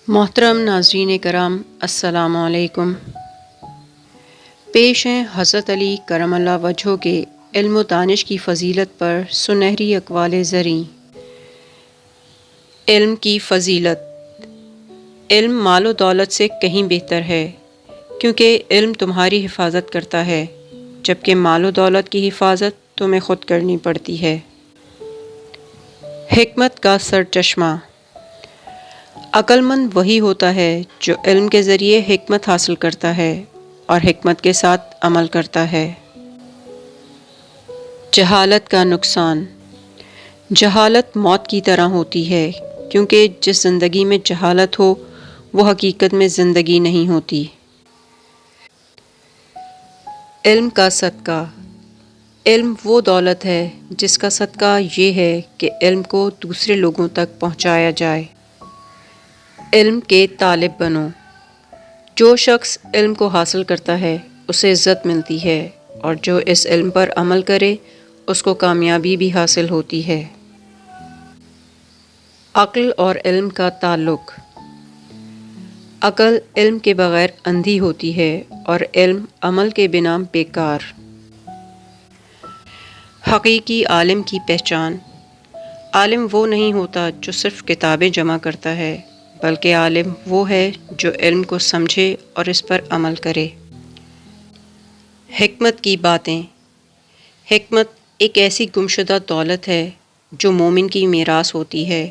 محترم ناظرین کرام، السلام علیکم۔ پیش ہیں حضرت علی کرم اللہ وجہہ کے علم و دانش کی فضیلت پر سنہری اقوال زریں۔ علم کی فضیلت۔ علم مال و دولت سے کہیں بہتر ہے، کیونکہ علم تمہاری حفاظت کرتا ہے، جبکہ مال و دولت کی حفاظت تمہیں خود کرنی پڑتی ہے۔ حکمت کا سرچشمہ۔ عقل مند وہی ہوتا ہے جو علم کے ذریعے حکمت حاصل کرتا ہے اور حکمت کے ساتھ عمل کرتا ہے۔ جہالت کا نقصان۔ جہالت موت کی طرح ہوتی ہے، کیونکہ جس زندگی میں جہالت ہو وہ حقیقت میں زندگی نہیں ہوتی۔ علم کا صدقہ۔ علم وہ دولت ہے جس کا صدقہ یہ ہے کہ علم کو دوسرے لوگوں تک پہنچایا جائے۔ علم کے طالب بنو۔ جو شخص علم کو حاصل کرتا ہے اسے عزت ملتی ہے، اور جو اس علم پر عمل کرے اس کو کامیابی بھی حاصل ہوتی ہے۔ عقل اور علم کا تعلق۔ عقل علم کے بغیر اندھی ہوتی ہے اور علم عمل کے بنا بیکار۔ حقیقی عالم کی پہچان۔ عالم وہ نہیں ہوتا جو صرف کتابیں جمع کرتا ہے، بلکہ عالم وہ ہے جو علم کو سمجھے اور اس پر عمل کرے۔ حکمت کی باتیں۔ حکمت ایک ایسی گمشدہ دولت ہے جو مومن کی میراث ہوتی ہے،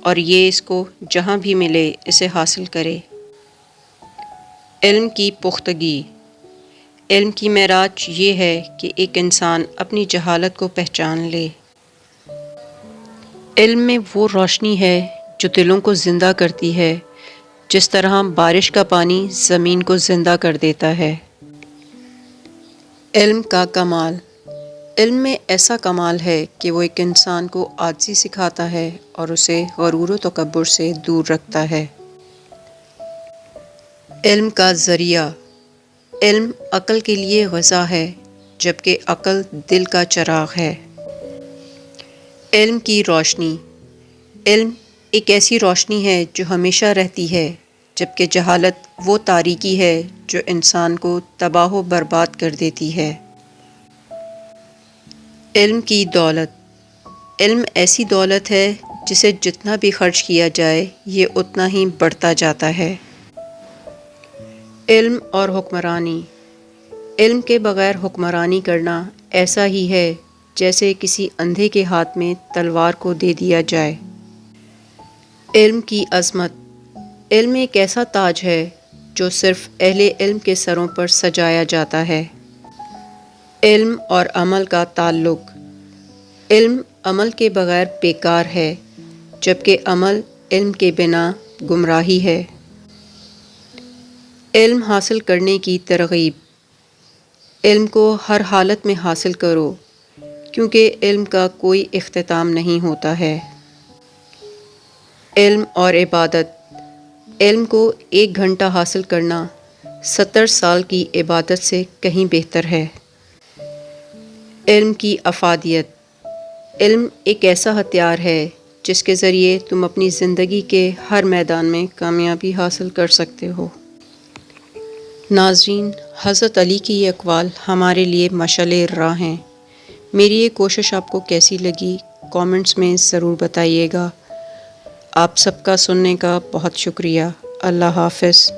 اور یہ اس کو جہاں بھی ملے اسے حاصل کرے۔ علم کی پختگی۔ علم کی معراج یہ ہے کہ ایک انسان اپنی جہالت کو پہچان لے۔ علم میں وہ روشنی ہے جو دلوں کو زندہ کرتی ہے، جس طرح بارش کا پانی زمین کو زندہ کر دیتا ہے۔ علم کا کمال۔ علم میں ایسا کمال ہے کہ وہ ایک انسان کو عاجزی سکھاتا ہے اور اسے غرور و تکبر سے دور رکھتا ہے۔ علم کا ذریعہ۔ علم عقل کے لیے غذا ہے، جبکہ عقل دل کا چراغ ہے۔ علم کی روشنی۔ علم ایک ایسی روشنی ہے جو ہمیشہ رہتی ہے، جبکہ جہالت وہ تاریکی ہے جو انسان کو تباہ و برباد کر دیتی ہے۔ علم کی دولت۔ علم ایسی دولت ہے جسے جتنا بھی خرچ کیا جائے یہ اتنا ہی بڑھتا جاتا ہے۔ علم اور حکمرانی۔ علم کے بغیر حکمرانی کرنا ایسا ہی ہے جیسے کسی اندھے کے ہاتھ میں تلوار کو دے دیا جائے۔ علم کی عظمت۔ علم ایک ایسا تاج ہے جو صرف اہل علم کے سروں پر سجایا جاتا ہے۔ علم اور عمل کا تعلق۔ علم عمل کے بغیر بیکار ہے، جبکہ عمل علم کے بنا گمراہی ہے۔ علم حاصل کرنے کی ترغیب۔ علم کو ہر حالت میں حاصل کرو، کیونکہ علم کا کوئی اختتام نہیں ہوتا ہے۔ علم اور عبادت۔ علم کو 1 گھنٹہ حاصل کرنا 70 سال کی عبادت سے کہیں بہتر ہے۔ علم کی افادیت۔ علم ایک ایسا ہتھیار ہے جس کے ذریعے تم اپنی زندگی کے ہر میدان میں کامیابی حاصل کر سکتے ہو۔ ناظرین، حضرت علی کی یہ اقوال ہمارے لیے مشعل راہ ہیں۔ میری یہ کوشش آپ کو کیسی لگی کامنٹس میں ضرور بتائیے گا۔ آپ سب کا سننے کا بہت شکریہ۔ اللہ حافظ۔